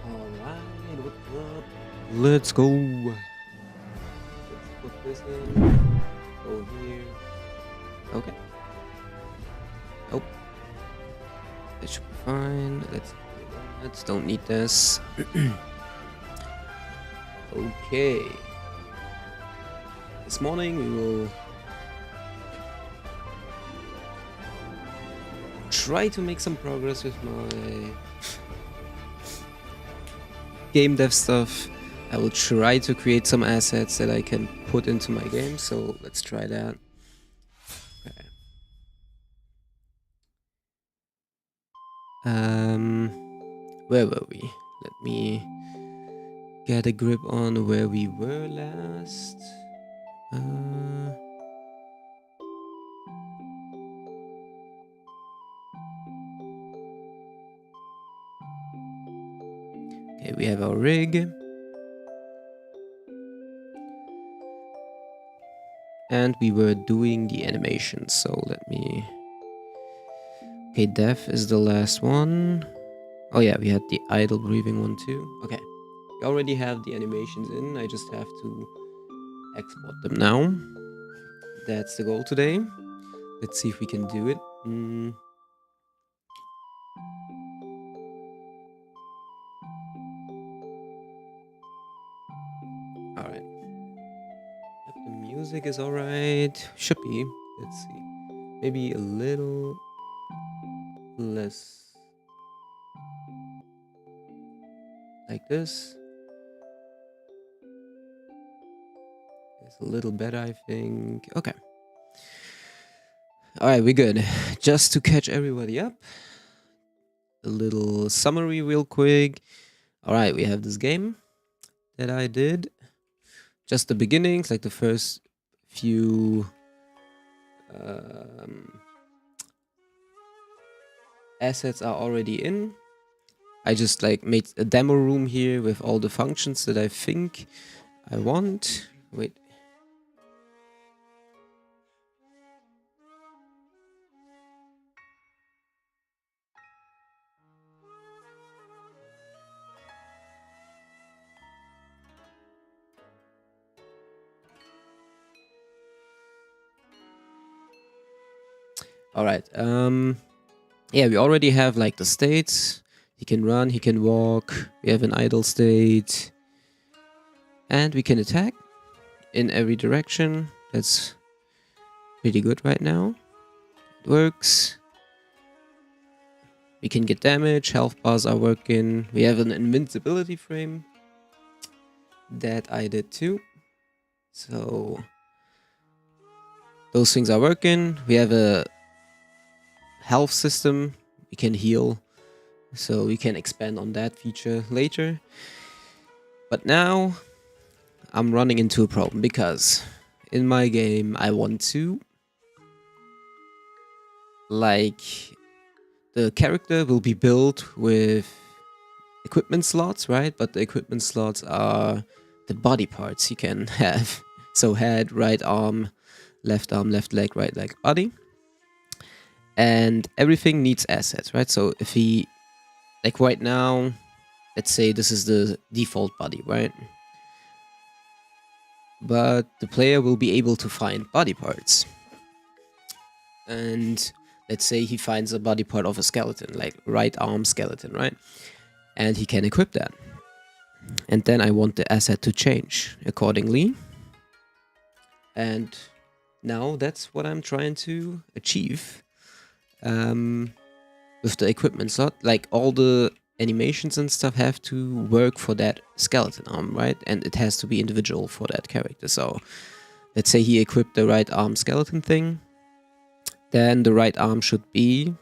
Alright, what's up? Let's go. Let's put this in. Go here. Okay. Oh, that should be fine. Let's don't need this. Okay. This morning we will try to make some progress with my game dev stuff. I will try to create some assets that I can put into my game, so let's try that. Okay. Where were we? Let me get a grip on where we were last. Okay, we have our rig. And we were doing the animation, so let me... Okay, dev is the last one. Oh yeah, we had the idle breathing one too. Okay, we already have the animations in. I just have to export them now. That's the goal today. Let's see if we can do it. Alright. The music is alright. Should be. Let's see. Maybe a little less. Like this. It's a little better, I think. Okay. Alright, we're good. Just to catch everybody up, a little summary real quick. Alright, we have this game that I did. Just the beginnings, like the first few assets are already in. I just like made a demo room here with all the functions that I think I want. Wait. Alright, yeah, we already have like the states. He can run, he can walk, we have an idle state. And we can attack in every direction. That's pretty good right now. It works. We can get damage, health bars are working. We have an invincibility frame. That I did too. So those things are working. We have a health system. We can heal. So we can expand on that feature later. But now I'm running into a problem because in my game I want to like the character will be built with equipment slots, right? But the equipment slots are the body parts you can have. So head, right arm, left leg, right leg, body. And everything needs assets, right? So if he, like right now, let's say this is the default body, right? But the player will be able to find body parts. And let's say he finds a body part of a skeleton, like right arm skeleton, right? And he can equip that. And then I want the asset to change accordingly. And now that's what I'm trying to achieve with the equipment slot. Like all the animations and stuff have to work for that skeleton arm, right? And it has to be individual for that character. So let's say he equipped the right arm skeleton thing. Then the right arm should be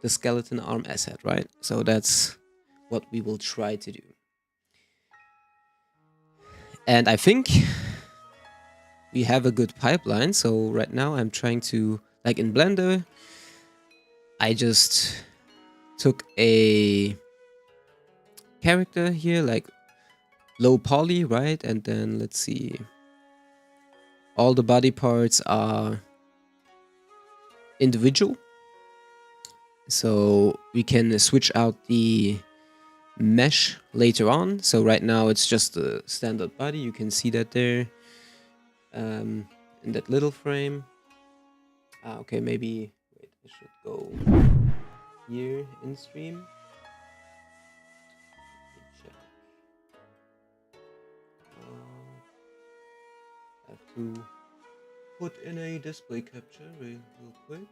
the skeleton arm asset, right? So that's what we will try to do. And I think we have a good pipeline. So right now I'm trying to, like in Blender, I just took a character here, like low poly, right? And then let's see, all the body parts are individual. So we can switch out the mesh later on. So right now it's just a standard body. You can see that there in that little frame. Okay, maybe wait, I should go here in stream. Let me check. I have to put in a display capture real quick.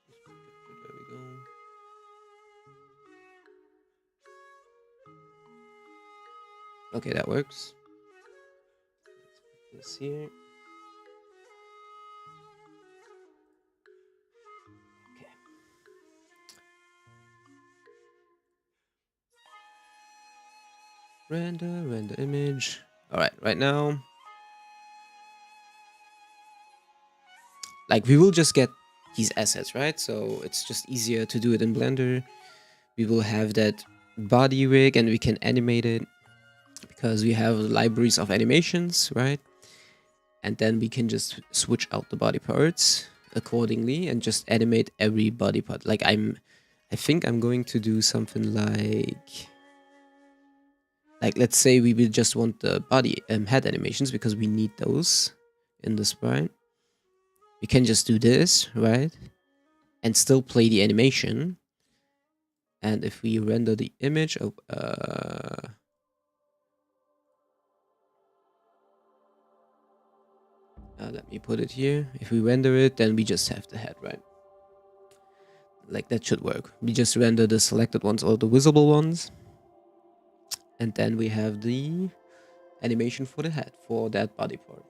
Display capture, there we go. Okay, that works. Let's put this here. Okay. Render image. Alright, right now, like we will just get these assets, right? So it's just easier to do it in Blender. We will have that body rig and we can animate it because we have libraries of animations, right? And then we can just switch out the body parts accordingly and just animate every body part. Like I think I'm going to do something like let's say we will just want the body head animations because we need those in the sprite. We can just do this, right? And still play the animation. And if we render the image of let me put it here. If we render it, then we just have the head, right? Like that should work. We just render the selected ones or the visible ones. And then we have the animation for the head, for that body part.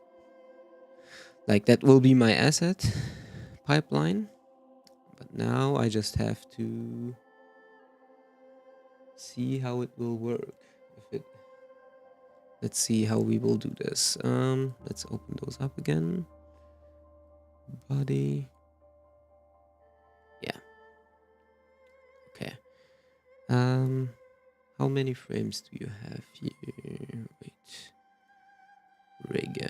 Like that will be my asset pipeline. But now I just have to see how it will work. Let's see how we will do this. Let's open those up again. Body. Yeah. Okay. How many frames do you have here? Wait. Rig.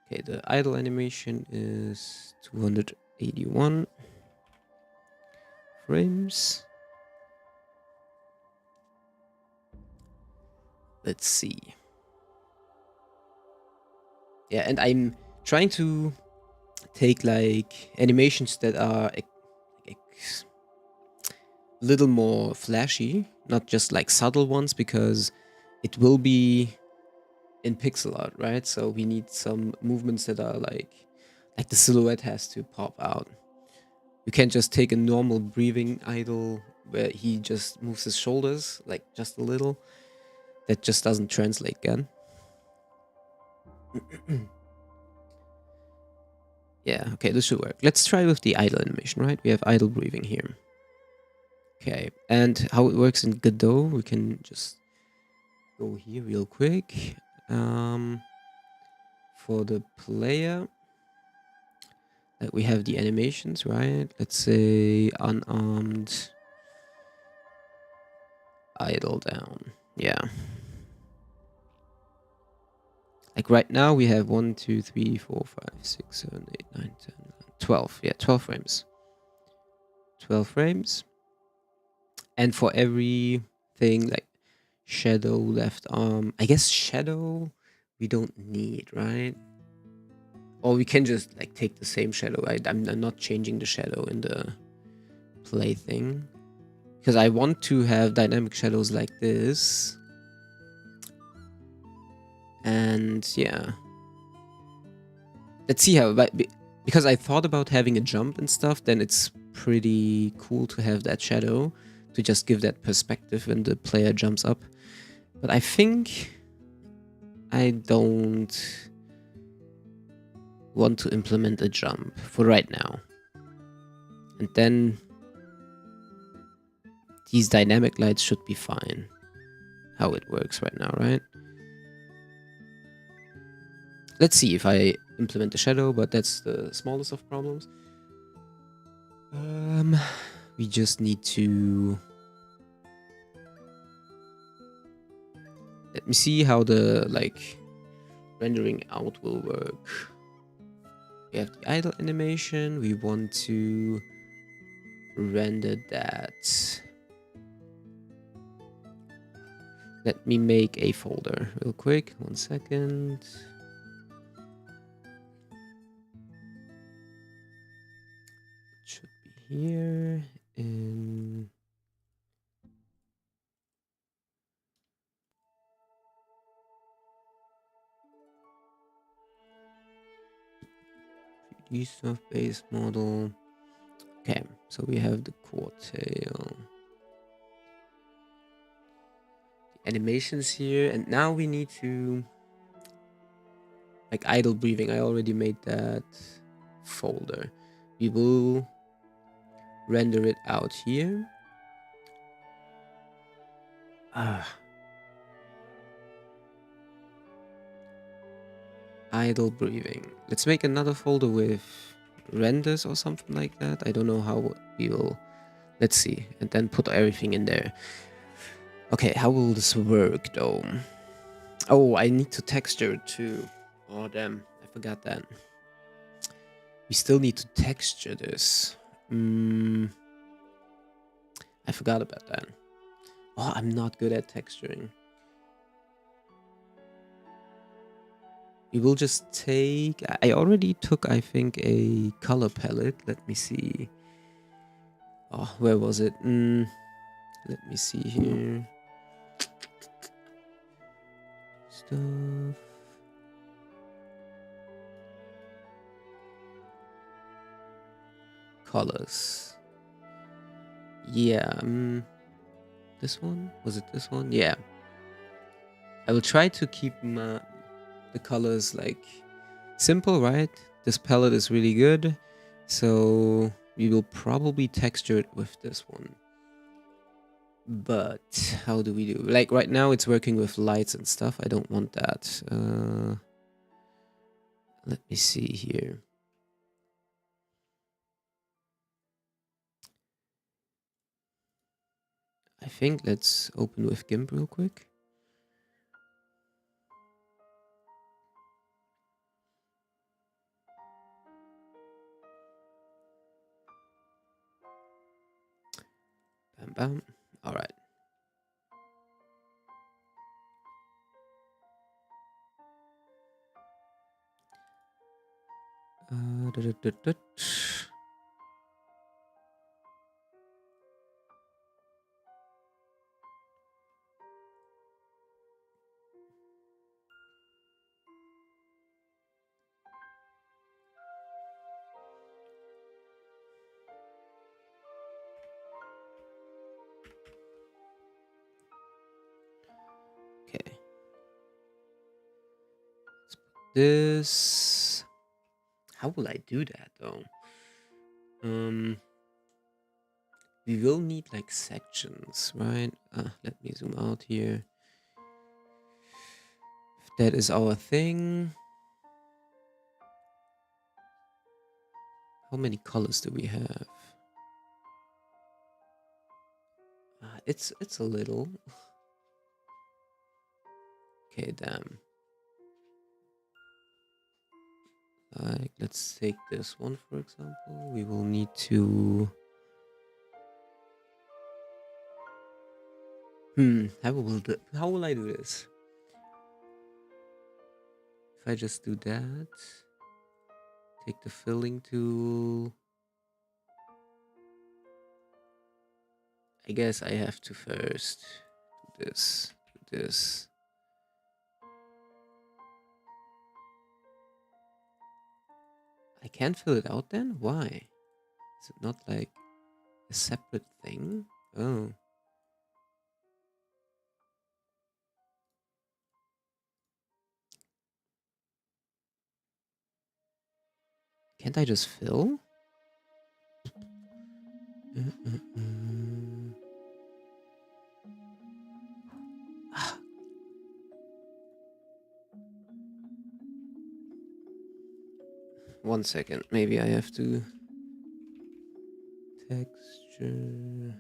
Okay, the idle animation is 281 frames. Let's see. Yeah, and I'm trying to take like animations that are a little more flashy, not just like subtle ones, because it will be in pixel art, right? So we need some movements that are like the silhouette has to pop out. You can't just take a normal breathing idle where he just moves his shoulders like just a little. That just doesn't translate again. Yeah, okay, this should work. Let's try with the idle animation, right? We have idle breathing here. Okay, and how it works in Godot, we can just go here real quick. For the player, like we have the animations, right? Let's say unarmed, idle down. Yeah. Like right now we have 1, 2, 3, 4, 5, 6, 7, 8, 9, 10, 11, 12. Yeah, 12 frames. 12 frames. And for everything like shadow, left arm, I guess shadow we don't need, right? Or we can just like take the same shadow, right? I'm not changing the shadow in the play thing because I want to have dynamic shadows like this. And yeah, let's see how, because I thought about having a jump and stuff, then it's pretty cool to have that shadow to just give that perspective when the player jumps up. But I think I don't want to implement a jump for right now. And then these dynamic lights should be fine. How it works right now, right? Let's see if I implement the shadow, but that's the smallest of problems. We just need to... Let me see how the like rendering out will work. We have the idle animation. We want to render that. Let me make a folder real quick. 1 second. It should be here in. Stuff base model. Okay, so we have the core tail, the animations here, and now we need to like idle breathing. I already made that folder. We will render it out here. Idle breathing. Let's make another folder with renders or something like that. I don't know how we will. Let's see, and then put everything in there. Okay, how will this work though? Oh, I need to texture it too. Oh damn, I forgot that. We still need to texture this. I forgot about that. Oh, I'm not good at texturing. We will just take... I already took, I think, a color palette. Let me see. Oh, where was it? Let me see here. Stuff. Colors. Yeah. This one? Was it this one? Yeah. I will try to keep the colors like simple, right? This palette is really good. So we will probably texture it with this one. But how do we do? Like right now it's working with lights and stuff. I don't want that. Let me see here. I think let's open with GIMP real quick. Bam, bam. All right. Okay. Let's put this. How will I do that though? We will need like sections, right? Let me zoom out here. If that is our thing. How many colors do we have? It's a little. Okay, damn. Like, let's take this one for example. We will need to. How will I do this? If I just do that, take the filling tool. I guess I have to first do this. I can't fill it out then? Why? Is it not like a separate thing? Oh. Can't I just fill? One second. Maybe I have to texture.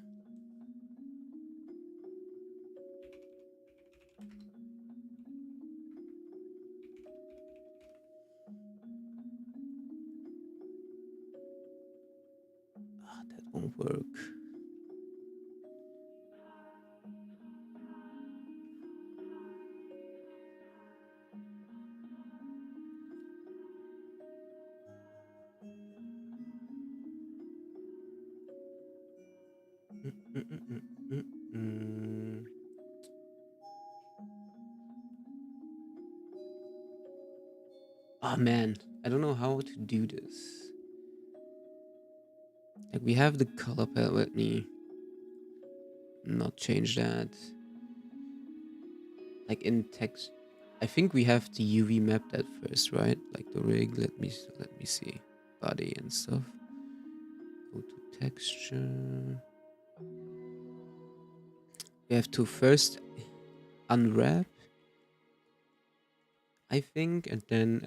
that won't work. Oh man, I don't know how to do this. Like we have the color palette. Let me not change that. Like in text, I think we have to UV map that first, right? Like the rig. Let me see, body and stuff. Go to texture. We have to first unwrap, I think, and then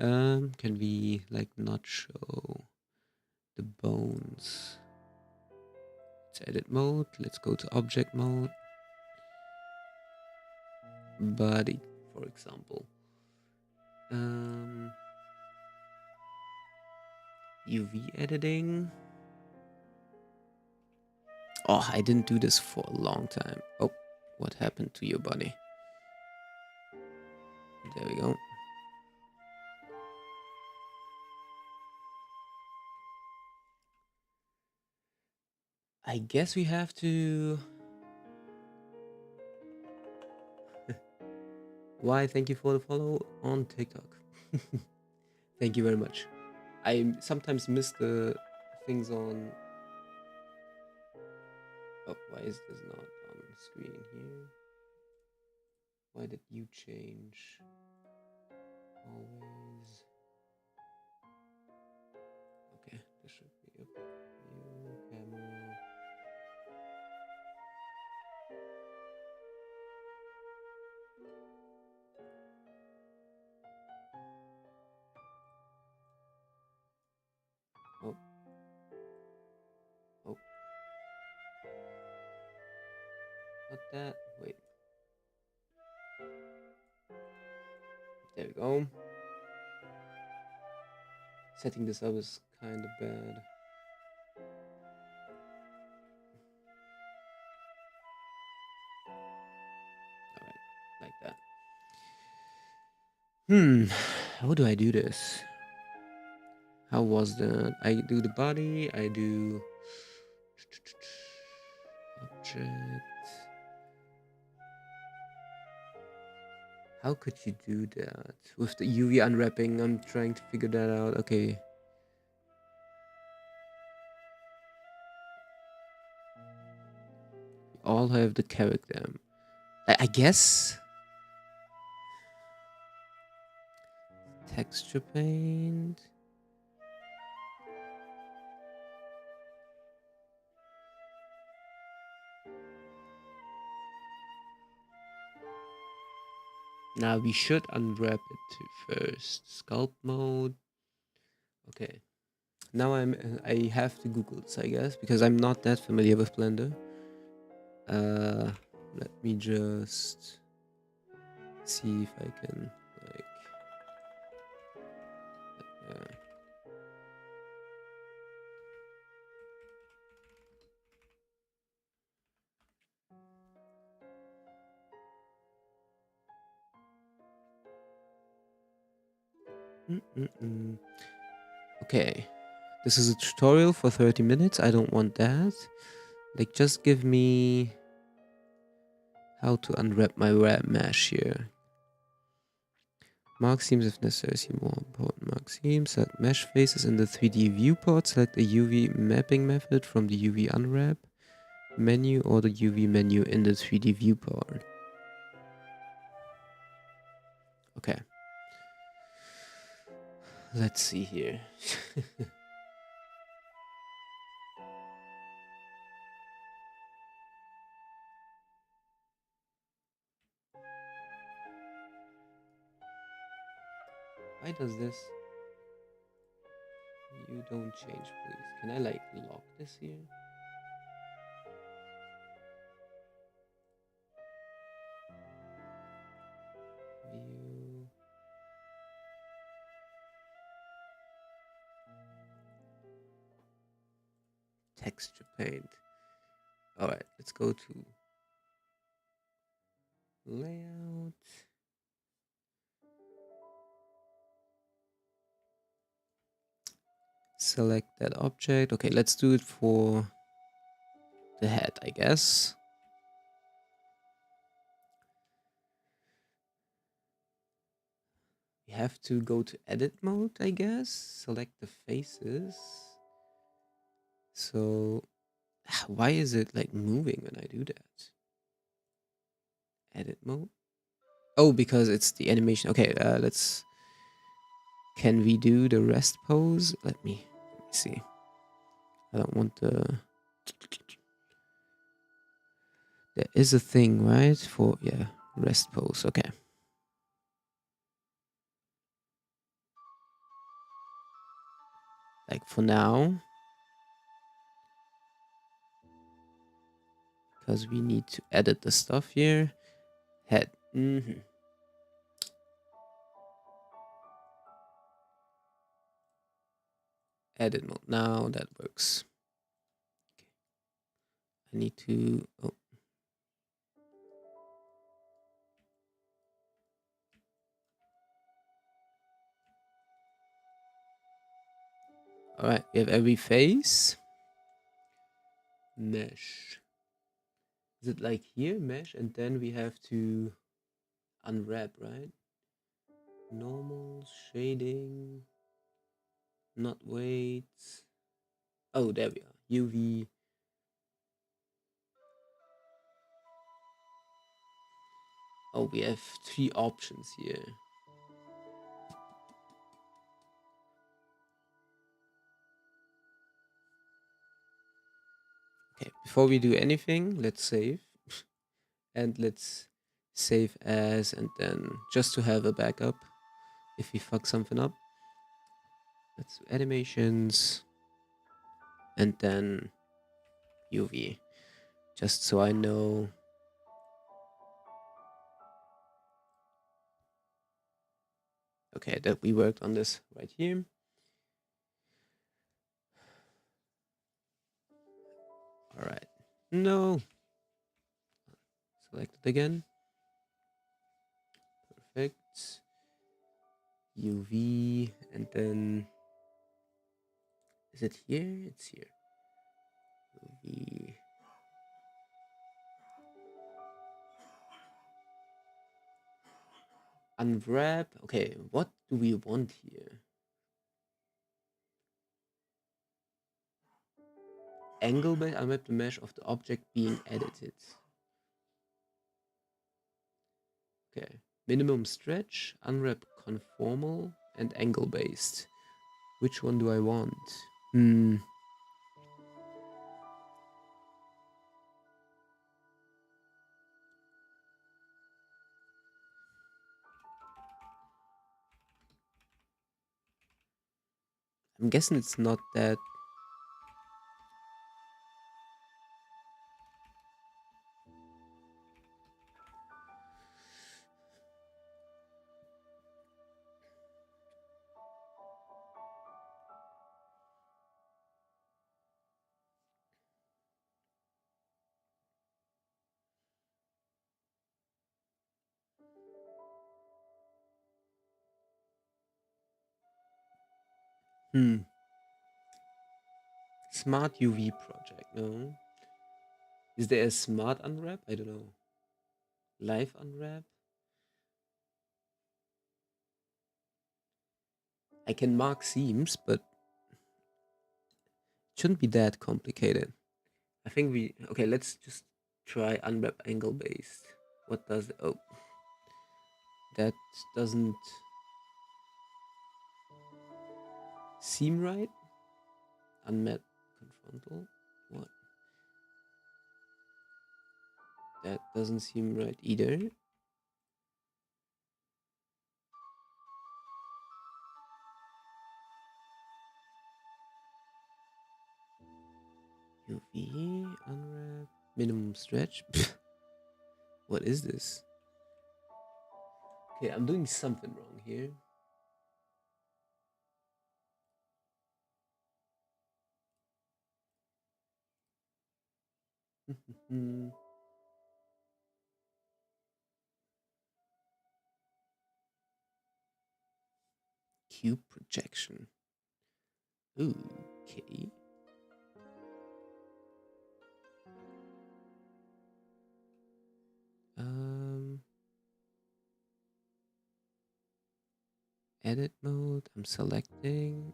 can we like not show the bones? It's edit mode. Let's go to object mode. Body, for example. UV editing. Oh, I didn't do this for a long time. Oh, what happened to your body? There we go. I guess we have to... Why, thank you for the follow on TikTok. Thank you very much. I sometimes miss the things on... Oh, why is this not on screen here? Why did you change? Always... Okay, this should be up. New camera. Oh. Oh. Not that. Wait. There we go. Setting this up is kind of bad. Alright, like that. How do I do this? How was that? I do the body, I do object. How could you do that? With the UV unwrapping, I'm trying to figure that out. Okay. We all have the character. I guess. Texture paint. Now we should unwrap it first. Sculpt mode. Okay. Now I have to Google this, I guess, because I'm not that familiar with Blender. Let me just see if I can like Okay, this is a tutorial for 30 minutes. I don't want that. Like, just give me how to unwrap my wrap mesh here. Mark seams if necessary. See more important mark seams. Select mesh faces in the 3D viewport. Select the UV mapping method from the UV unwrap menu or the UV menu in the 3D viewport. Okay. Let's see here. Why does this? You don't change, please. Can I like lock this here? View. texture paint. All right, let's go to layout. Select that object. Okay, let's do it for the head, I guess. We have to go to edit mode, I guess. Select the faces. So why is it like moving when I do that? Edit mode. Oh, because it's the animation. Okay, let's. Can we do the rest pose? Let me see. I don't want the. There is a thing, right? For yeah, rest pose. Okay. Like for now, because we need to edit the stuff here. Head. Edit mode. Now that works. Okay. I need to. Oh. All right. We have every face. Mesh. Is it like here, mesh, and then we have to unwrap, right? Normal, shading, not weights. Oh, there we are. UV. Oh, we have 3 options here. Okay, before we do anything, let's save. And let's save as, and then just to have a backup if we fuck something up. Let's do animations and then UV, just so I know. Okay, that we worked on this right here. All right. No. Select it again. Perfect. UV, and then is it here? It's here. UV. Unwrap. Okay, what do we want here? Angle based. Unwrap the mesh of the object being edited. Okay. Minimum stretch, unwrap conformal, and angle based. Which one do I want? I'm guessing it's not that. Smart UV project, no? Is there a smart unwrap? I don't know. Live unwrap? I can mark seams, but it shouldn't be that complicated. I think we... Okay, let's just try unwrap angle based. What does... Oh. That doesn't seem right. Unmet confrontal. What? That doesn't seem right either. UV, unwrap, minimum stretch. What is this? Okay, I'm doing something wrong here. Cube projection. Ooh, okay. Edit mode. I'm selecting.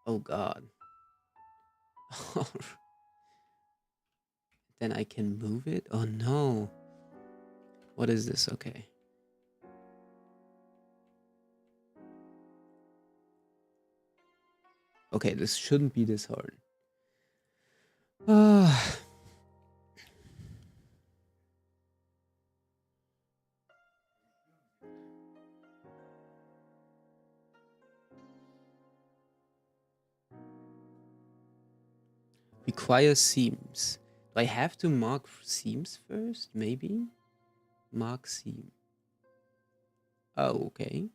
Oh God. Then I can move it? Oh no. What is this? Okay. Okay, this shouldn't be this hard. Require seams. Do I have to mark seams first? Maybe? Mark seam. Oh, okay.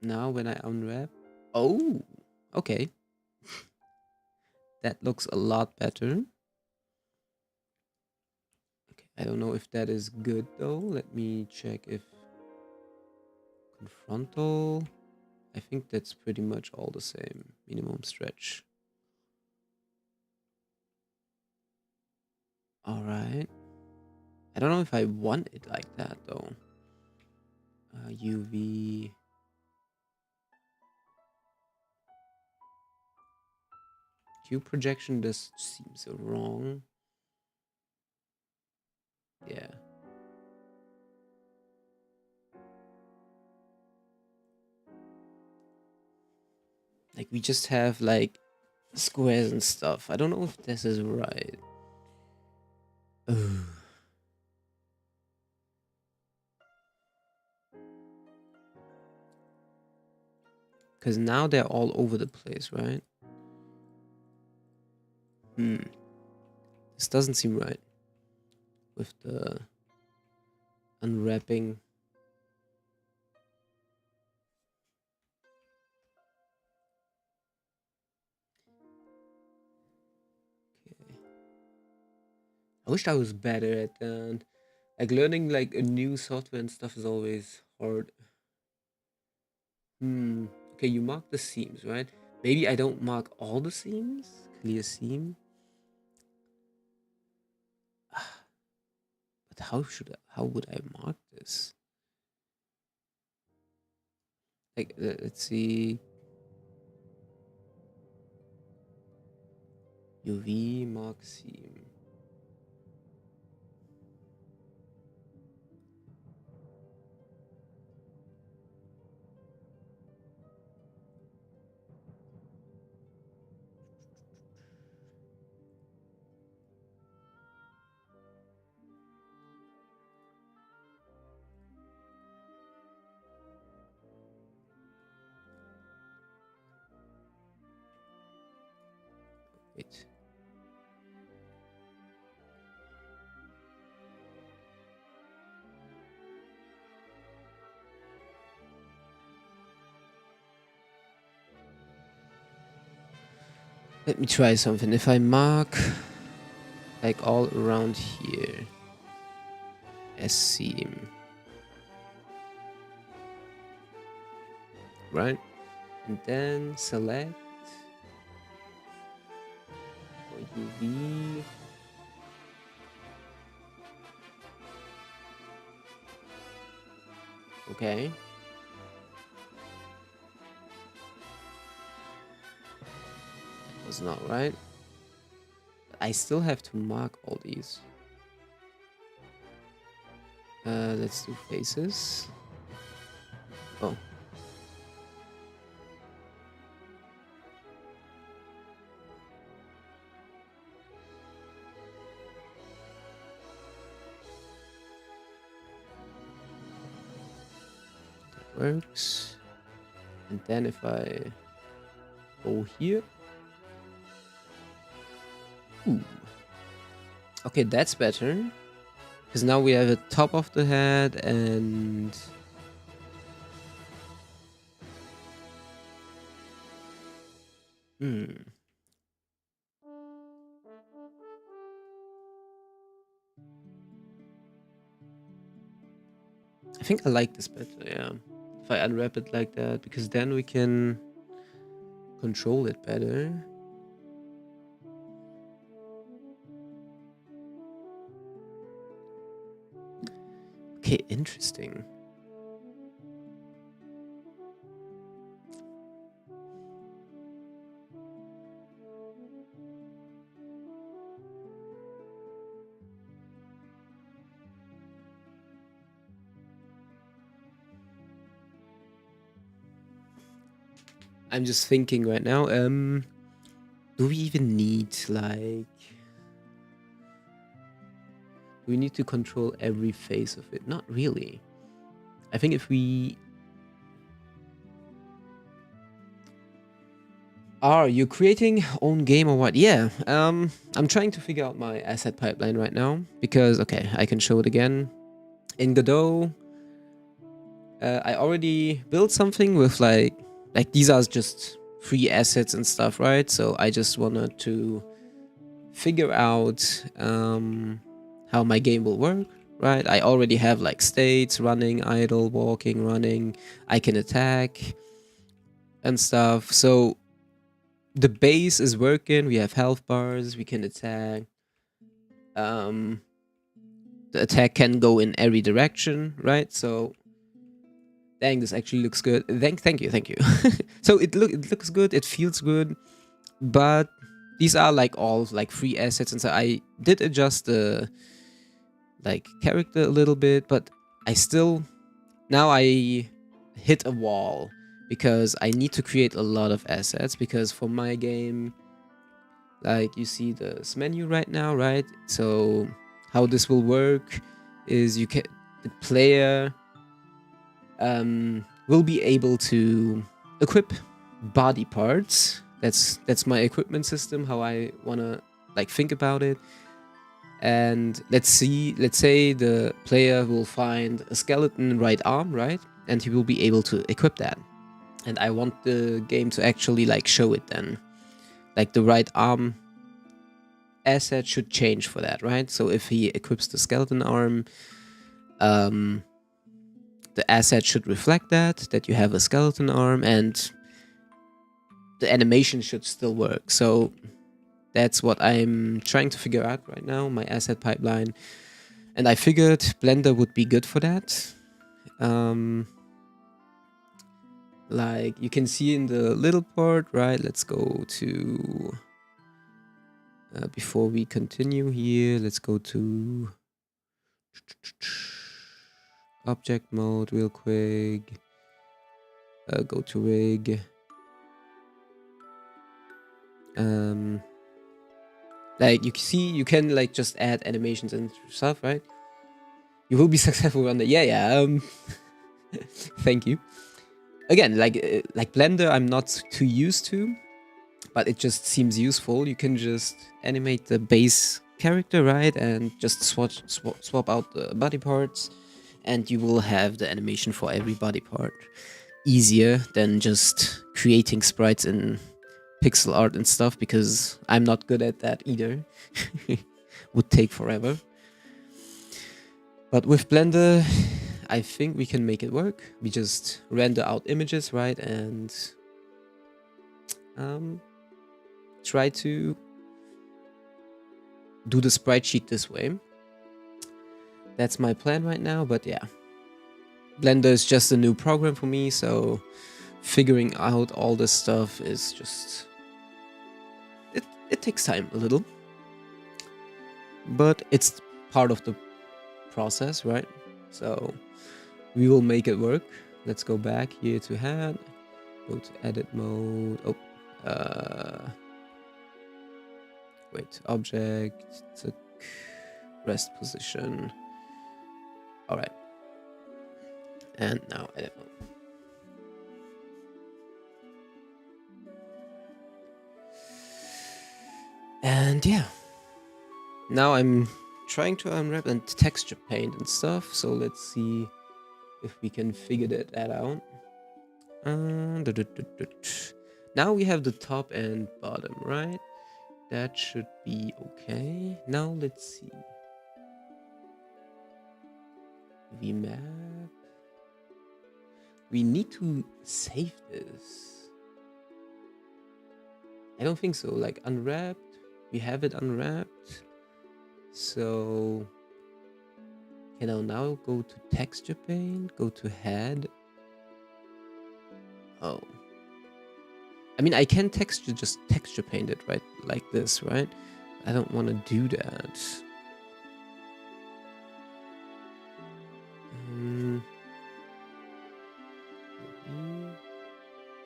Now when I unwrap. Oh, okay. That looks a lot better. Okay, I don't know if that is good though. Let me check if confrontal. I think that's pretty much all the same. Minimum stretch. All right. I don't know if I want it like that though. UV. Cube projection just seems wrong. Yeah. Like we just have like squares and stuff. I don't know if this is right. Because now they're all over the place, right? This doesn't seem right with the unwrapping. Okay. I wish I was better at that. Like learning like a new software and stuff is always hard. Okay, you mark the seams, right? Maybe I don't mark all the seams. Clear seam. But how would I mark this? Like, let's see. UV mark seam. Wait. Let me try something. If I mark like all around here as seam, right? And then select for UV. Okay. That was not right. But I still have to mark all these. Let's do faces. Oh. That works. And then if I go here. Ooh. Okay, that's better. Because now we have a top of the head and... I think I like this better, yeah. If I unwrap it like that, because then we can control it better. Okay, interesting. I'm just thinking right now, do we even need, like... Do we need to control every phase of it? Not really. I think if we... Are you creating own game or what? Yeah, I'm trying to figure out my asset pipeline right now. Because, okay, I can show it again. In Godot, I already built something with like these are just free assets and stuff, right? So I just wanted to figure out how my game will work, right? I already have like states, running, idle, walking, running. I can attack and stuff. So the base is working. We have health bars. We can attack. The attack can go in every direction, right? So, dang, this actually looks good. Thank you. So it looks good. It feels good, but these are like all like free assets, and so I did adjust the like character a little bit, but I still now I hit a wall because I need to create a lot of assets because for my game, like you see this menu right now, right? So how this will work is the player will be able to equip body parts. That's my equipment system, how I wanna like think about it. And let's say the player will find a skeleton right arm, right? And he will be able to equip that. And I want the game to actually like show it then. Like the right arm asset should change for that, right? So if he equips the skeleton arm, the asset should reflect that you have a skeleton arm, and the animation should still work. So that's what I'm trying to figure out right now, my asset pipeline. And I figured Blender would be good for that. Like you can see in the little part, right? Let's go to... before we continue here, let's go to object mode real quick. Go to rig. Like you see, you can like just add animations and stuff, right? You will be successful on that. Yeah. Thank you. Again, like Blender, I'm not too used to, but it just seems useful. You can just animate the base character, right, and just swap out the body parts, and you will have the animation for every body part. Easier than just creating sprites in pixel art and stuff, because I'm not good at that either. Would take forever. But with Blender, I think we can make it work. We just render out images, right, and try to do the sprite sheet this way. That's my plan right now, but yeah. Blender is just a new program for me, so figuring out all this stuff is just... It takes time a little. But it's part of the process, right? So we will make it work. Let's go back here to head. Go to edit mode. Wait, object, rest position. Alright. And now edit mode. And yeah. Now I'm trying to unwrap and texture paint and stuff. So let's see if we can figure that out. Now we have the top and bottom, right? That should be okay. Now let's see. VMap. We need to save this. I don't think so. Like unwrapped. We have it unwrapped. So can I now go to texture paint? Go to head. Oh. I mean, I can just texture paint it, right? Like this, right? I don't want to do that.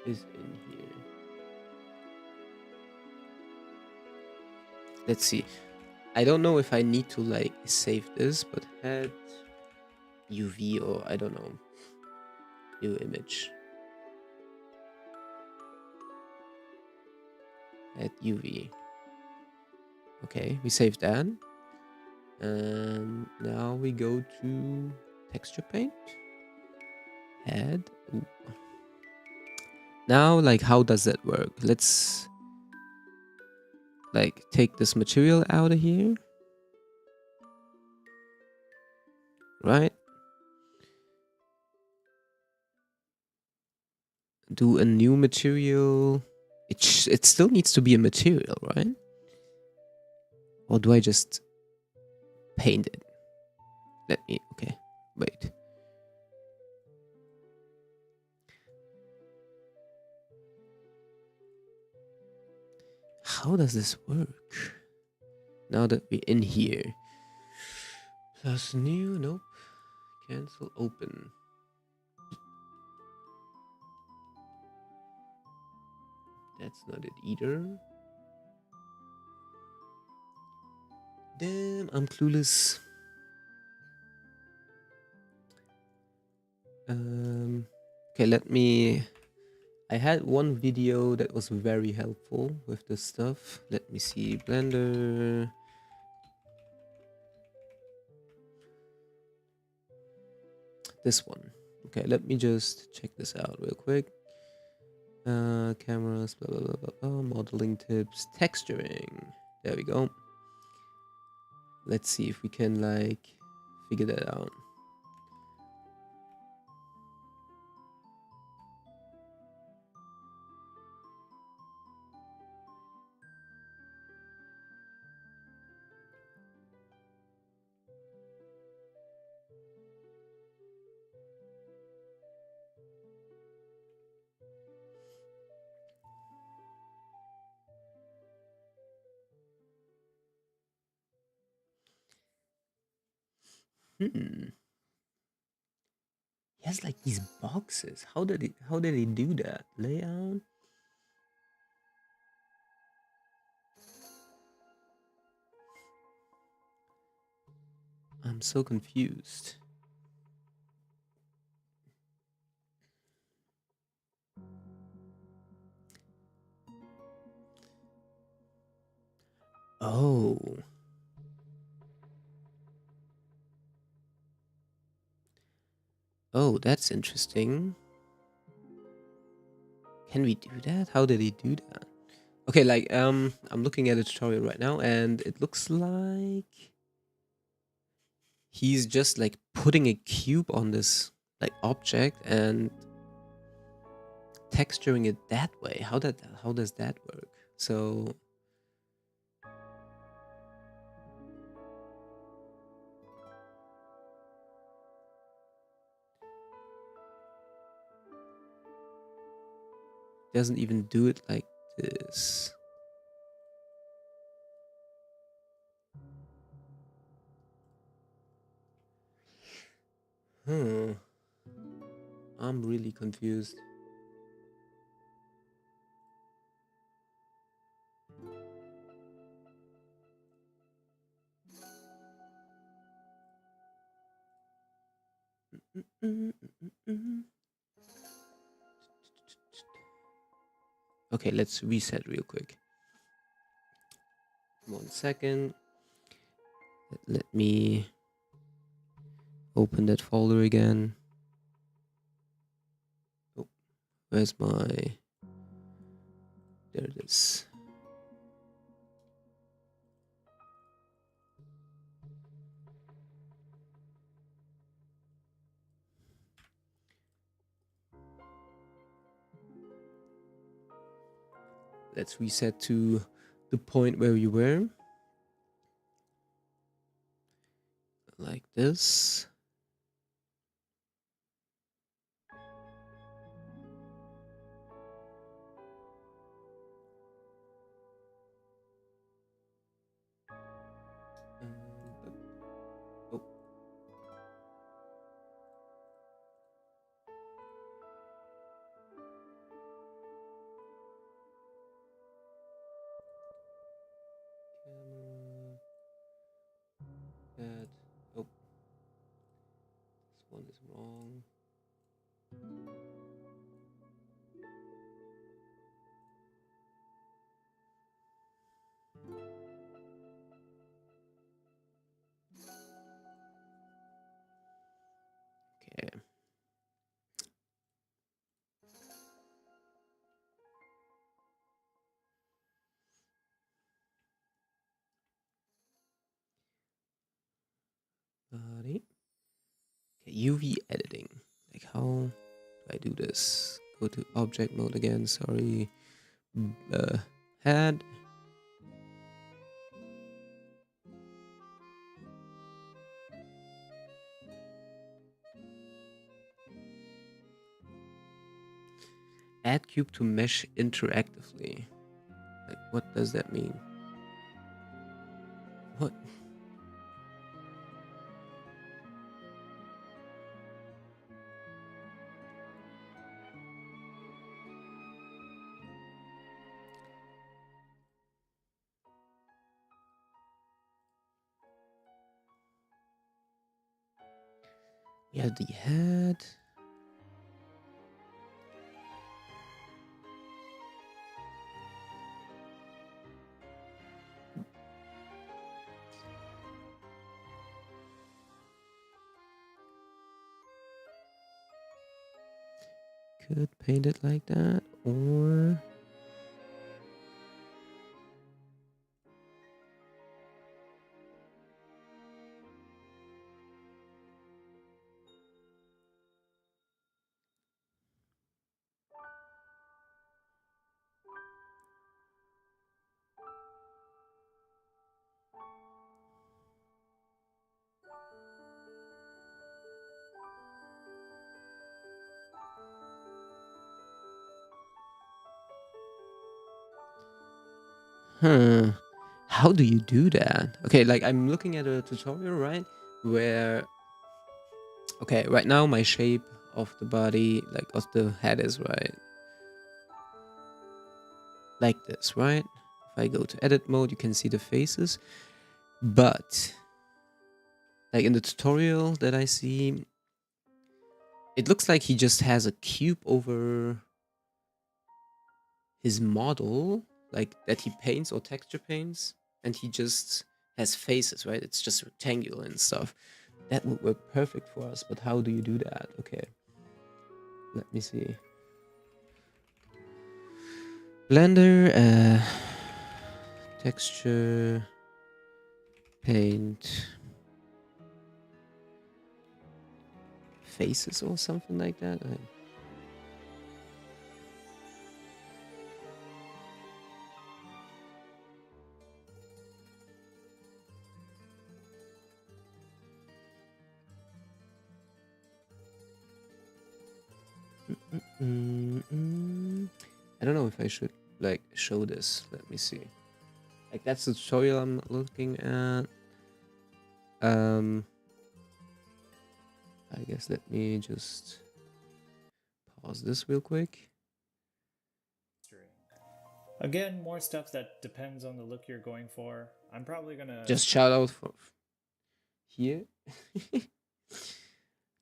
Is in here. Let's see. I don't know if I need to like save this, but head UV or I don't know. New image. Head UV. Okay, we saved that. And now we go to texture paint. Head. Ooh. Now, like, how does that work? Let's like take this material out of here. Right? Do a new material. It still needs to be a material, right? Or do I just paint it? Let me, okay, wait. How does this work? Now that we're in here. Plus new, nope. Cancel, open. That's not it either. Damn, I'm clueless. Okay, let me... I had one video that was very helpful with this stuff. Let me see, Blender. This one. Okay, let me just check this out real quick. Cameras, blah, blah, blah, blah, modeling tips, texturing. There we go. Let's see if we can like figure that out. He has like these boxes. How did he do that? Layout? I'm so confused. Oh. Oh, that's interesting. Can we do that? How did he do that? Okay, like I'm looking at a tutorial right now and it looks like he's just like putting a cube on this like object and texturing it that way. How does that work? So doesn't even do it like this. I'm really confused. Okay, let's reset real quick. 1 second. Let me open that folder again. Oh, where's my... There it is. Let's reset to the point where we were. Like this. Oh. Camera. That. Oh. This one is wrong. Okay. Body. Okay, UV editing. Like how do I do this? Go to object mode again. Sorry. Head. Add cube to mesh interactively. Like, what does that mean? What? We have the head. Could paint it like that, or how do you do that? Okay, like I'm looking at a tutorial, right? Where, okay, right now my shape of the body, like of the head is right like this, right? If I go to edit mode, you can see the faces. But like in the tutorial that I see, it looks like he just has a cube over his model, like that he paints or texture paints, and he just has faces, right? It's just rectangular and stuff. That would work perfect for us, but how do you do that? Okay, let me see. Blender, texture, paint, faces or something like that. I don't know if I should like show this. Let me see. Like that's the tutorial I'm looking at. I guess let me just pause this real quick. Again, more stuff that depends on the look you're going for. I'm probably gonna Just shout out for here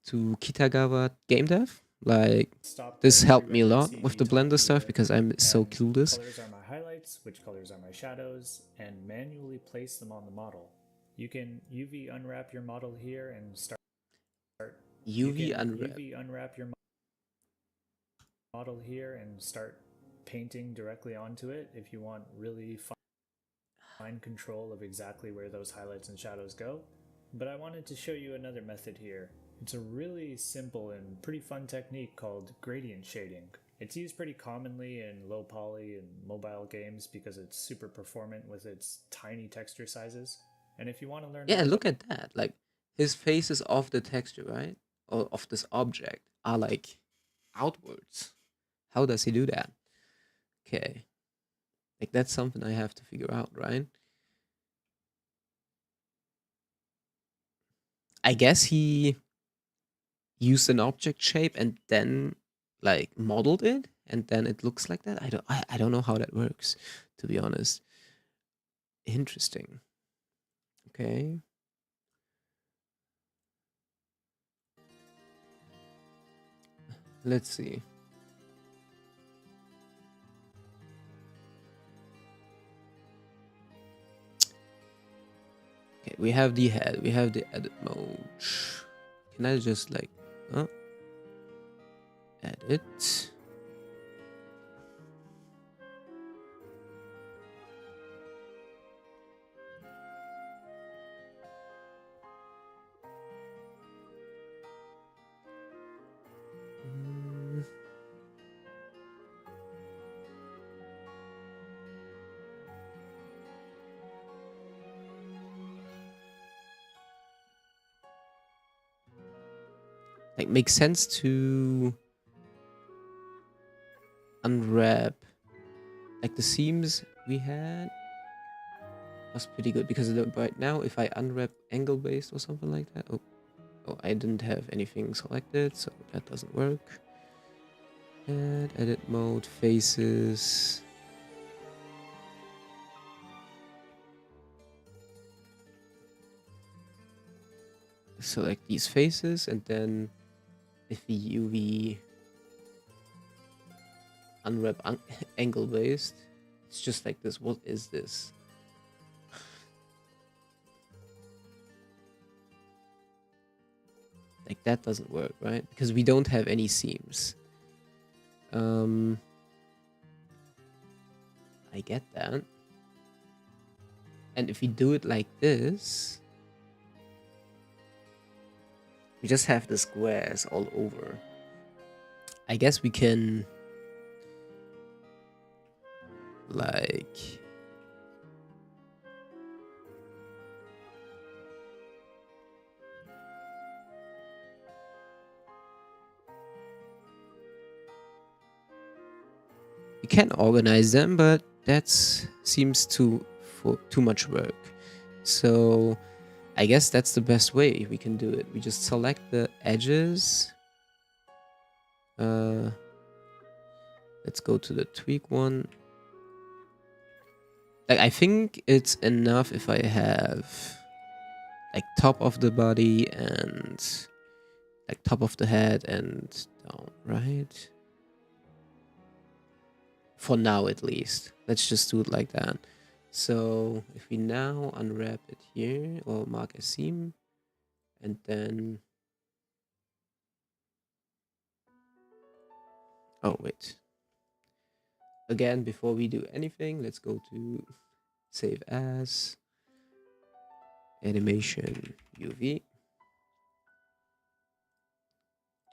to Kitagawa GameDev. Like this helped me a lot with the Blender stuff because I'm so clueless. Colors are my highlights, which colors are my shadows, and manually place them on the model. You can UV unwrap your model here and start. UV unwrap. UV unwrap your model here and start painting directly onto it if you want really fine control of exactly where those highlights and shadows go. But I wanted to show you another method here. It's a really simple and pretty fun technique called gradient shading. It's used pretty commonly in low poly and mobile games because it's super performant with its tiny texture sizes. And if you want to learn Yeah, more look at that. Like his faces of the texture, right? Or of this object are like outwards. How does he do that? Okay. Like that's something I have to figure out, right? I guess he used an object shape and then like modeled it and then it looks like that. I don't know how that works, to be honest. Interesting. Okay. Let's see. Okay, we have the head, we have the edit mode. Can I just like edit? Like makes sense to unwrap like the seams we had was pretty good because right now if I unwrap angle based or something like that, oh I didn't have anything selected, so that doesn't work. And edit mode, faces. Select these faces and then if we UV unwrap angle based, it's just like this. What is this? Like that doesn't work, right? Because we don't have any seams. I get that. And if we do it like this, we just have the squares all over. I guess we can like we can organize them, but that seems too much work. So I guess that's the best way we can do it. We just select the edges. Let's go to the tweak one. Like I think it's enough if I have like top of the body and like top of the head and down, right? For now at least. Let's just do it like that. So if we now unwrap it here or mark a seam and then oh wait. Again, before we do anything, let's go to save as animation UV.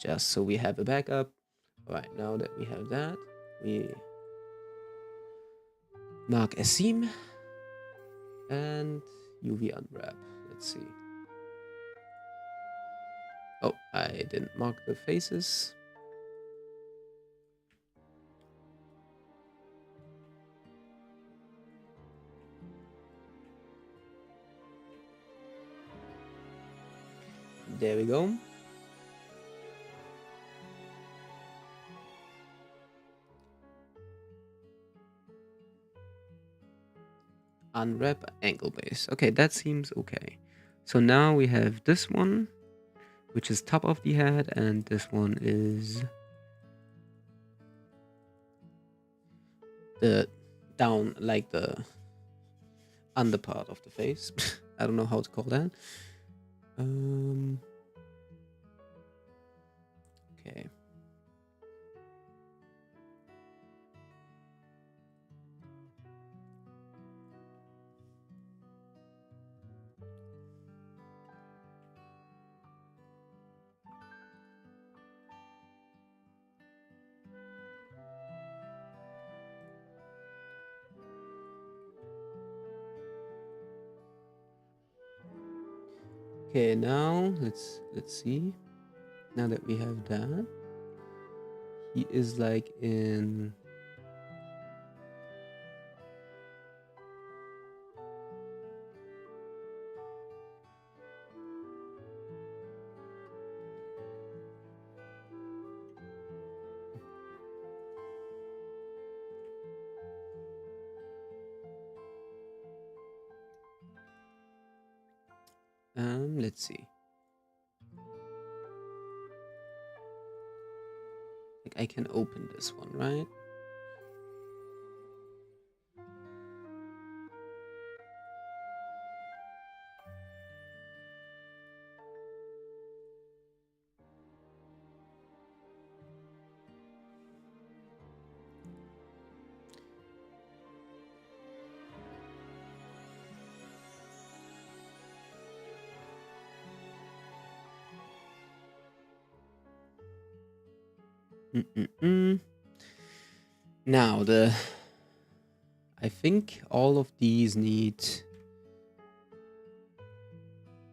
Just so we have a backup. All right, now that we have that, we mark a seam and UV unwrap. Let's see. Oh, I didn't mark the faces. There we go. Unwrap angle base. Okay, that seems okay. So now we have this one, which is top of the head, and this one is the down, like the under part of the face. I don't know how to call that. Okay. Okay, now let's see. Now that we have that, he is like in let's see. Like I can open this one, right? Now I think all of these need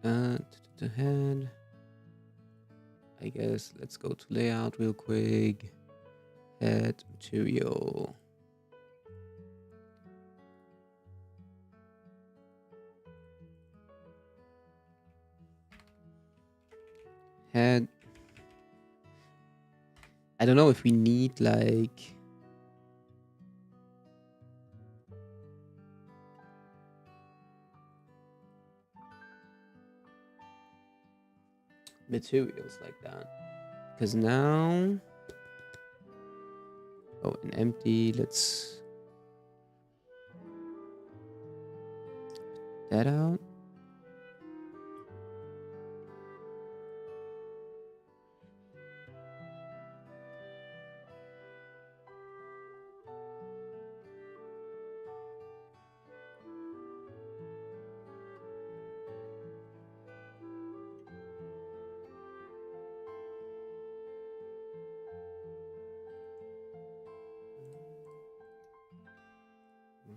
to head. I guess let's go to layout real quick. Head material. Head. I don't know if we need like materials like that, because now an empty, let's put that out.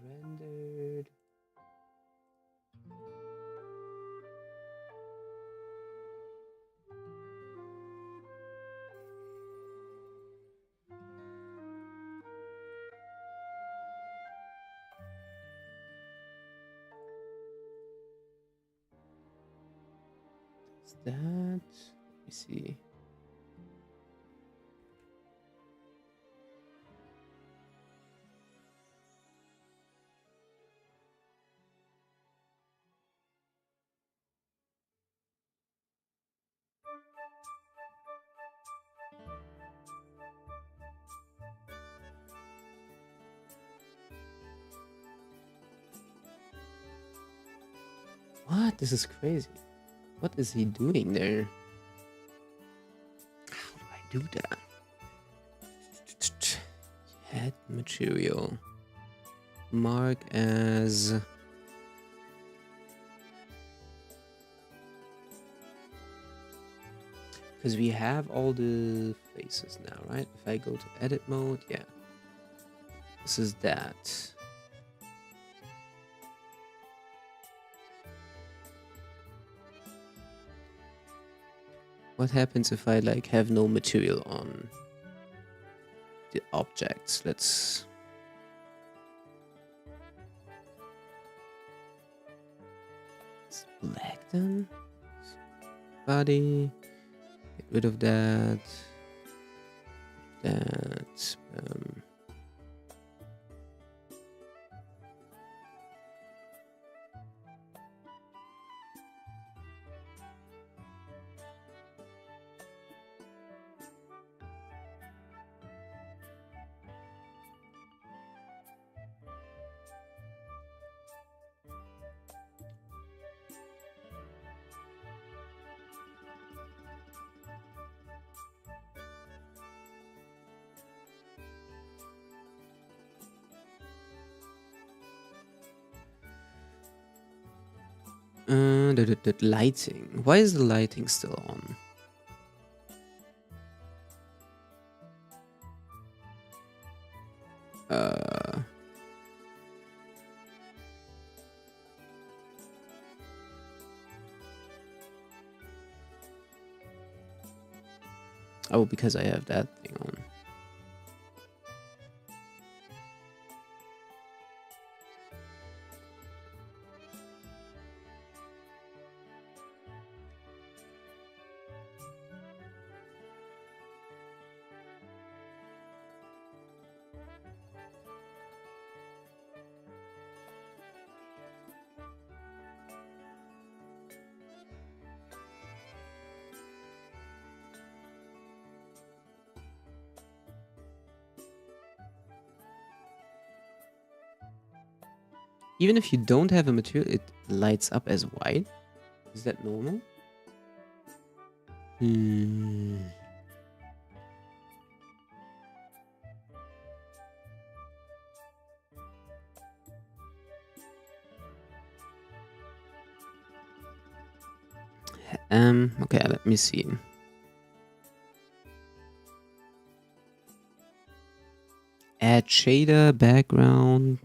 Rendered. Is that? Let me see. What? This is crazy. What is he doing there? How do I do that? Head material. Mark as because we have all the faces now, right? If I go to edit mode, yeah. This is that. What happens if I like have no material on the objects? Let's select them. Body. Get rid of that. That. The lighting. Why is the lighting still on? Oh, because I have that thing on. Even if you don't have a material, it lights up as white. Is that normal? Okay, let me see. Add shader, background,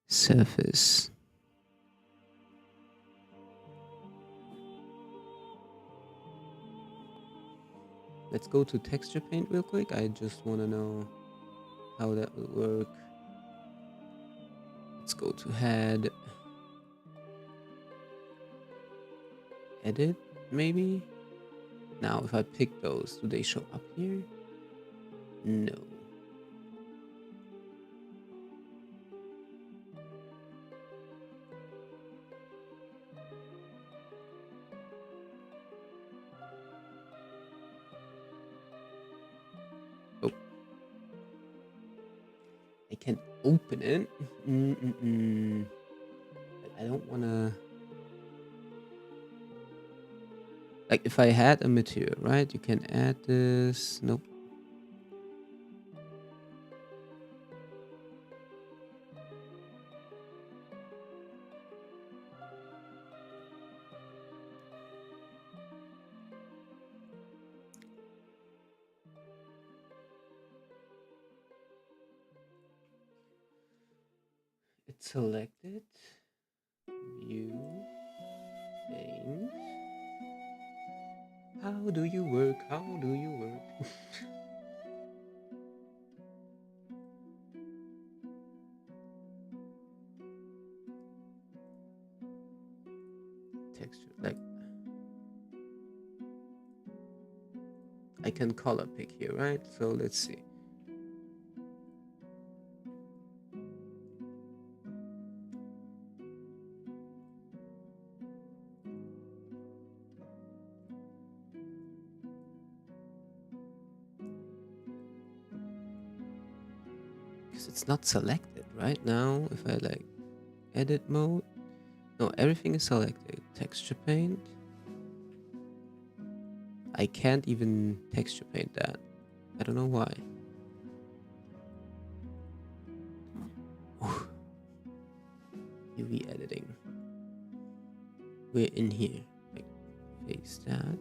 surface. Let's go to texture paint real quick. I just want to know how that will work. Let's go to head. Edit, maybe? Now, if I pick those, do they show up here? No. Oh. I can open it. But I don't want to... Like, if I had a material, right? You can add this. Nope. It's selected. View. Paint. How do you work? How do you work? Texture, like I can color pick here, right? So let's see. Because it's not selected right now. If I like edit mode, no, everything is selected. Texture paint. I can't even texture paint that. I don't know why. UV editing. We're in here. Like, face that.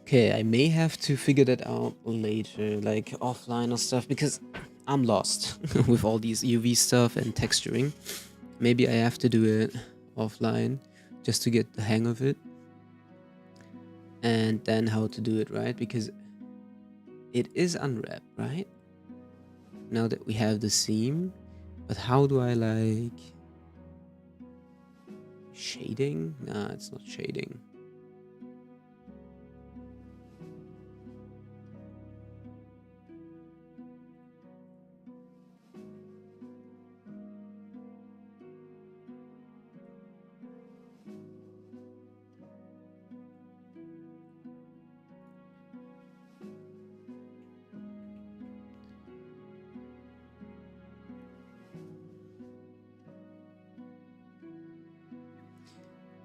Okay, I may have to figure that out later, like offline or stuff, because I'm lost with all these UV stuff and texturing. Maybe I have to do it offline just to get the hang of it. And then how to do it, right? Because it is unwrapped, right? Now that we have the seam. But how do I like... Shading? Nah, it's not shading.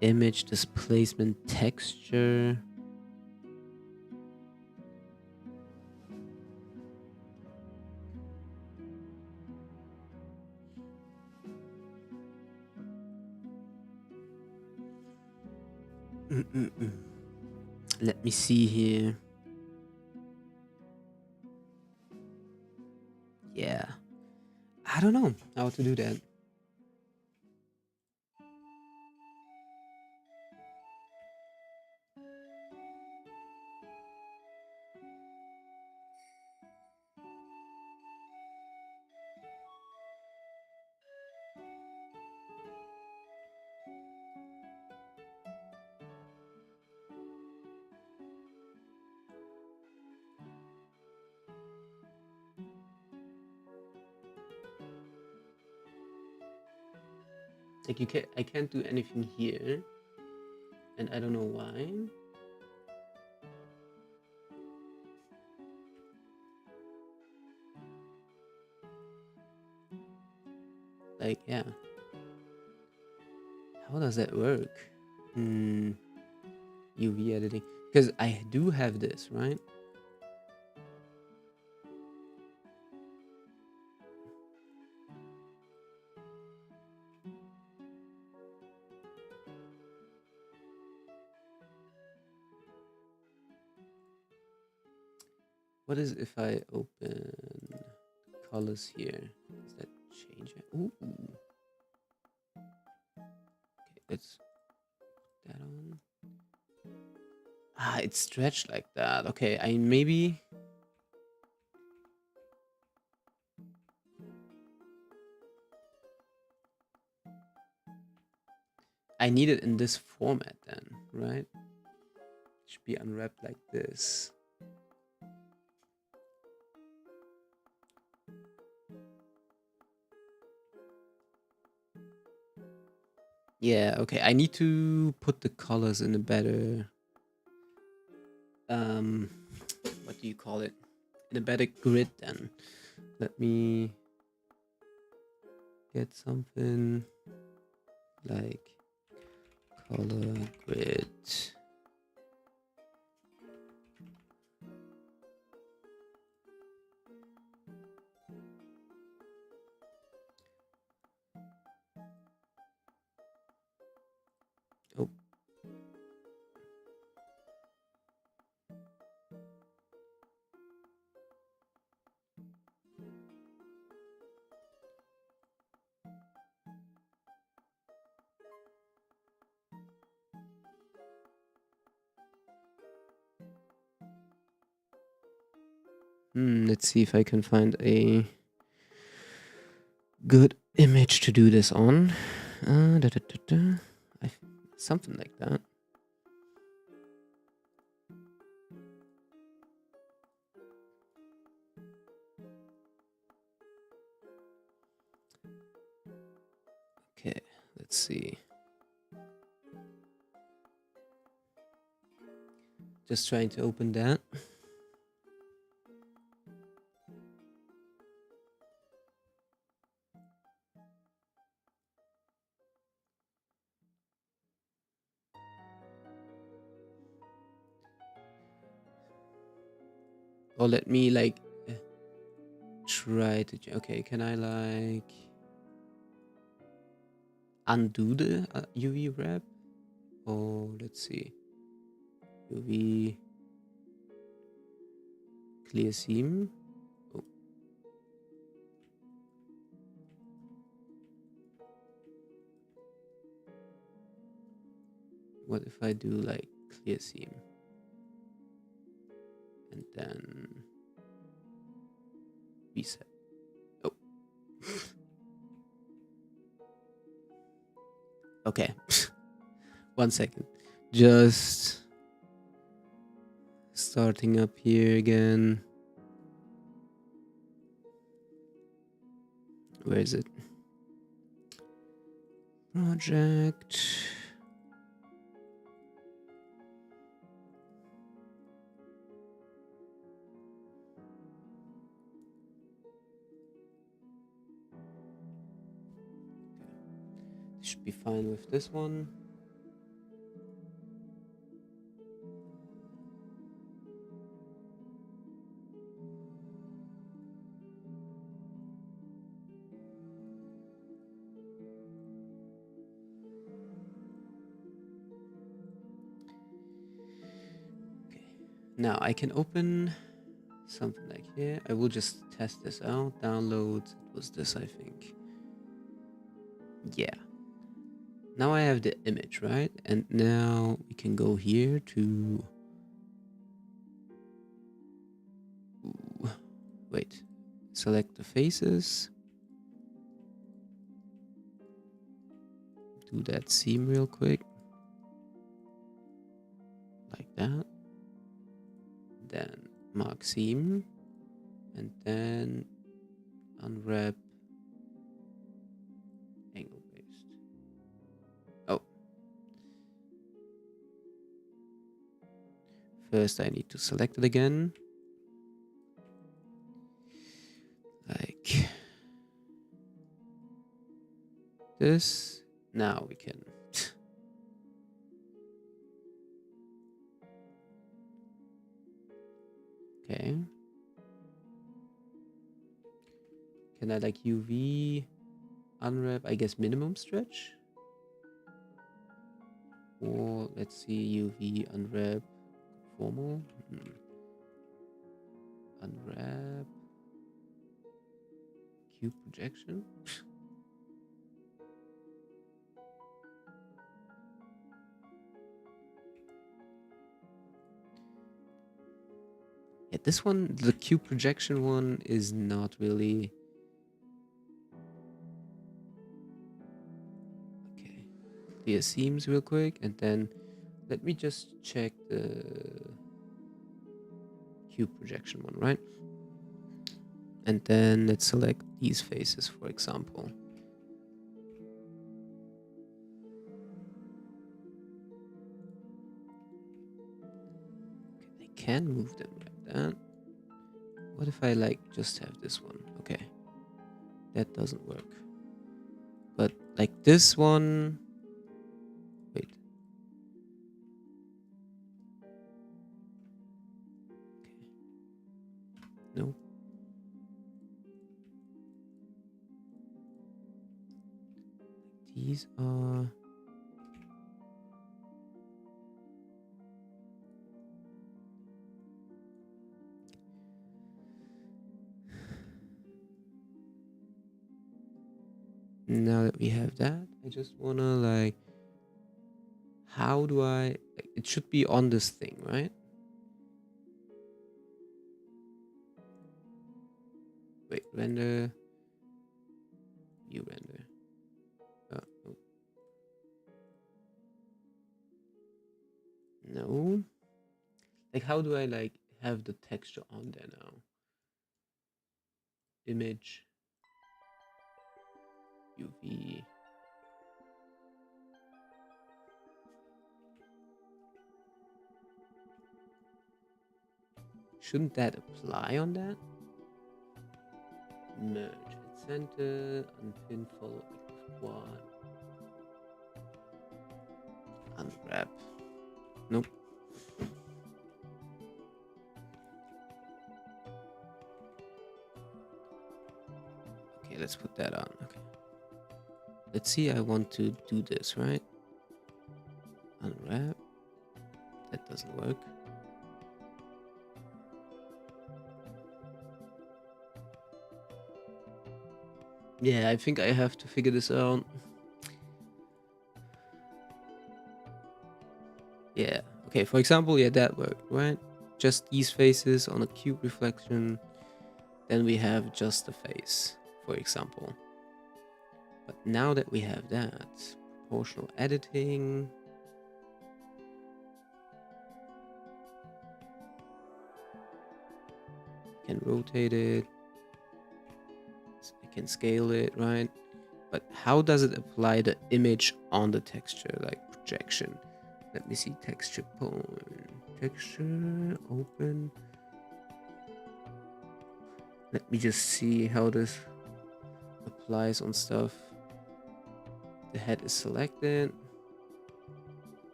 Image displacement texture. Let me see here. Yeah. I don't know how to do that. Like I can't do anything here, and I don't know why. Like, yeah. How does that work? UV editing. Because I do have this, right? What is if I open colors here? Does that change it? Ooh. Okay, let's put that on. Ah, it's stretched like that. Okay, I maybe... I need it in this format then, right? It should be unwrapped like this. Yeah, okay. I need to put the colors in a better... what do you call it? In a better grid then. Let me get something like color grid. Oh. Let's see if I can find a good image to do this on. Something like that. Okay, let's see. Just trying to open that. Or let me like try to... Okay, can I like undo the UV wrap? Oh, let's see. UV clear seam. Oh. What if I do like clear seam? And then reset. Oh. Okay. 1 second. Just starting up here again. Where is it? Project. Should be fine with this one. Now I can open something like here. I will just test this out. Download. It was this, I think. Yeah. Now I have the image, right? And now we can go here to... Ooh. Wait. Select the faces. Do that seam real quick. Like that. Then mark seam. And then unwrap angle based. Oh. First I need to select it again. Like this. Now we can... Okay. Can I like UV unwrap, I guess minimum stretch? Or let's see, UV unwrap formal. Unwrap cube projection. Yeah, this one, the cube projection one, is not really... Okay. Clear seams real quick, and then let me just check the cube projection one, right? And then let's select these faces, for example. Okay, I can move them like that. What if I like just have this one? Okay, that doesn't work. But like this one, wait. Okay. No. These are... Now that we have that, I just wanna like... How do I... It should be on this thing, right? Wait, render... View render. Oh, no. No. Like, how do I like have the texture on there now? Image. UV. Shouldn't that apply on that? Merge at center, unpin, follow quad. Unwrap. Nope. Okay, let's put that on. Okay. Let's see, I want to do this, right? Unwrap. That doesn't work. Yeah, I think I have to figure this out. Yeah, okay, for example, yeah, that worked, right? Just these faces on a cube reflection. Then we have just the face, for example. But now that we have that, proportional editing. Can rotate it. I can scale it, right? But how does it apply the image on the texture, like projection? Let me see, texture point, texture, open. Let me just see how this applies on stuff. The head is selected.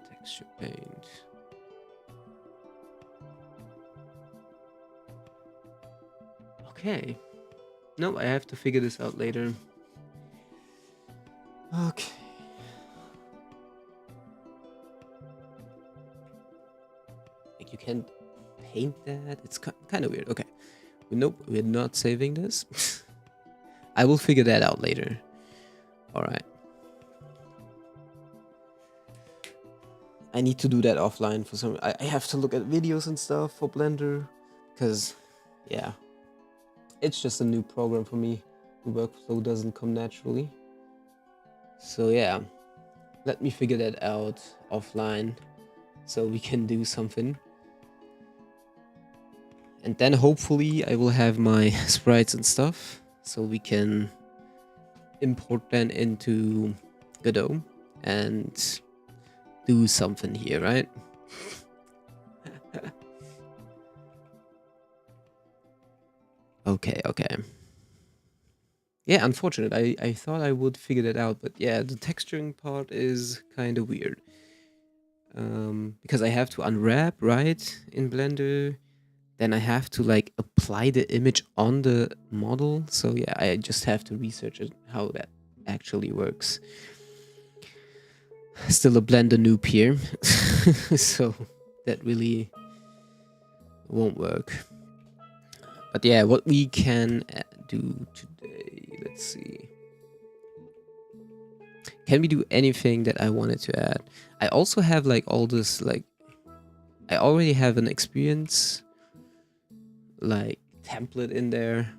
Texture paint. Okay. No, I have to figure this out later. Okay. you can't paint that. It's kind of weird. Okay. Nope, we're not saving this. I will figure that out later. Alright. I need to do that offline for some... I have to look at videos and stuff for Blender. Because, yeah. It's just a new program for me. The workflow doesn't come naturally. So, yeah. Let me figure that out offline. So we can do something. And then hopefully I will have my sprites and stuff. So we can import them into Godot. And do something here, right? Okay. Yeah, unfortunate. I thought I would figure that out, but yeah, the texturing part is kind of weird. Because I have to unwrap, right, in Blender. Then I have to like apply the image on the model. So yeah, I just have to research it, how that actually works. Still a Blender noob here. So that really won't work. But yeah, what we can do today, let's see. Can we do anything that I wanted to add? I also have like all this, like, I already have an experience like template in there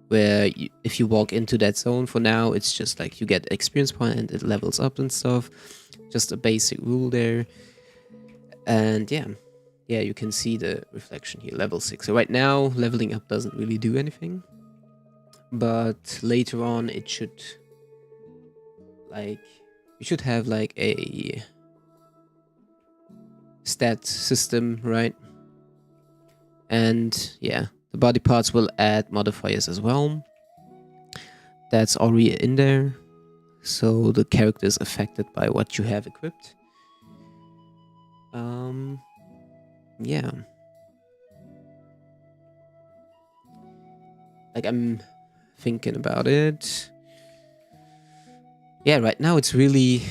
where if you walk into that zone, for now it's just like you get experience point and it levels up and stuff. Just a basic rule there. And yeah, you can see the reflection here, level 6. So right now leveling up doesn't really do anything, but later on it should, like, you should have like a stat system, right? And yeah, the body parts will add modifiers as well. That's already in there. So the character is affected by what you have equipped. Yeah. Like, I'm thinking about it. Yeah, right now it's really...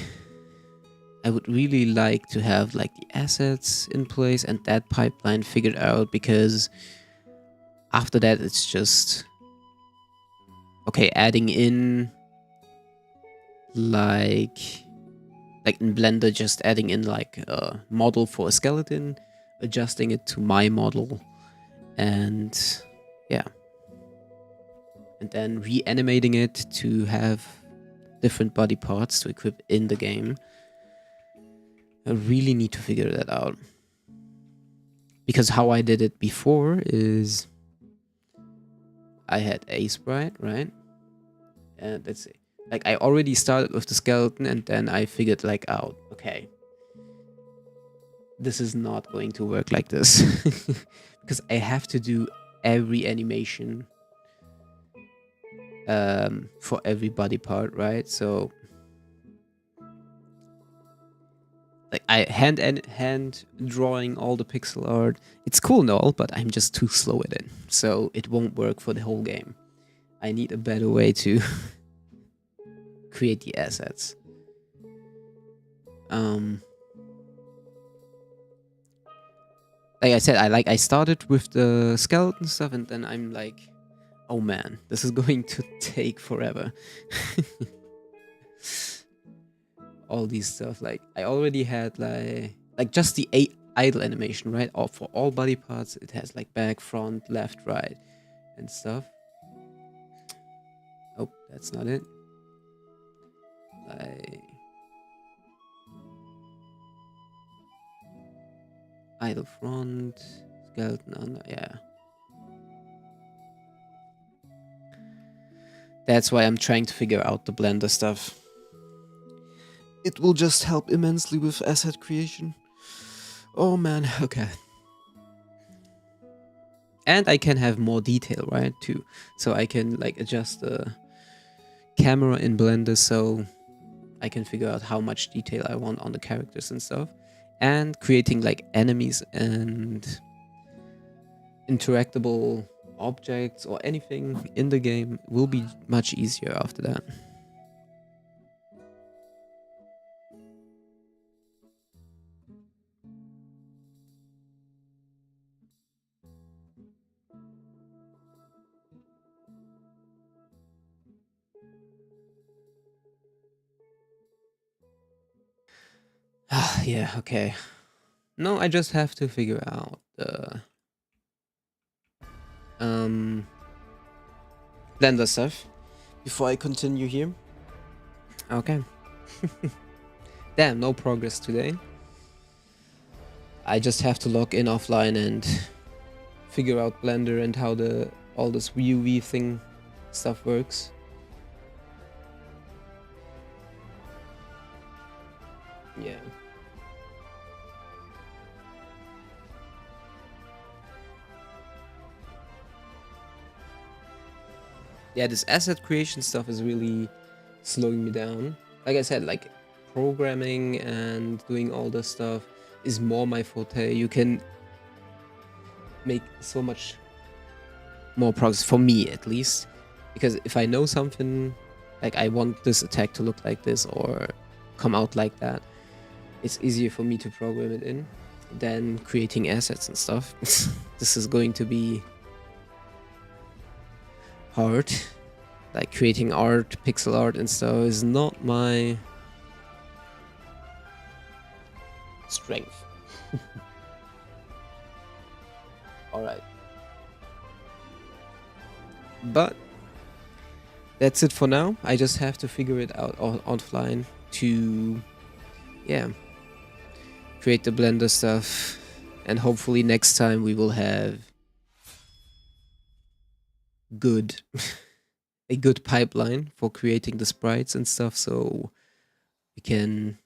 I would really like to have like the assets in place and that pipeline figured out, because after that it's just... Okay, adding in like in Blender, just adding in like a model for a skeleton, adjusting it to my model, and yeah, and then reanimating it to have different body parts to equip in the game. I really need to figure that out, because how I did it before is I had Aseprite, right? And let's see, like I already started with the skeleton and then I figured like out, okay, this is not going to work like this. Because I have to do every animation for every body part, right? So like I hand drawing all the pixel art. It's cool and all, but I'm just too slow at it. So it won't work for the whole game. I need a better way to create the assets. Like I said, I started with the skeleton stuff and then I'm like, oh man, this is going to take forever. All these stuff, like I already had like just the idle animation, right? Or for all body parts, it has like back, front, left, right, and stuff. Oh, that's not it. Like idle front, skeleton under, yeah. That's why I'm trying to figure out the Blender stuff. It will just help immensely with asset creation. Oh man, okay. And I can have more detail, right, too. So I can like adjust the camera in Blender so I can figure out how much detail I want on the characters and stuff. And creating like enemies and interactable objects or anything in the game will be much easier after that. yeah, okay. No, I just have to figure out the Blender stuff before I continue here. Okay. Damn, no progress today. I just have to log in offline and figure out Blender and how all this UV thing stuff works. Yeah. Yeah, this asset creation stuff is really slowing me down. Like I said, like programming and doing all this stuff is more my forte. You can make so much more progress, for me at least, because if I know something, like I want this attack to look like this or come out like that, it's easier for me to program it in than creating assets and stuff. This is going to be hard. Like creating art, pixel art and stuff is not my strength. Alright. But that's it for now. I just have to figure it out offline to, yeah, create the Blender stuff. And hopefully next time we will have a good pipeline for creating the sprites and stuff, so we can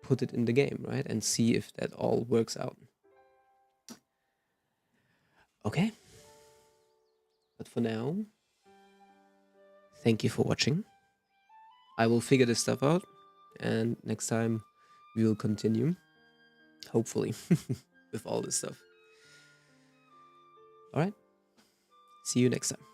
put it in the game, right? And see if that all works out. Okay. But for now, thank you for watching. I will figure this stuff out, and next time we will continue, hopefully, with all this stuff. All right. See you next time.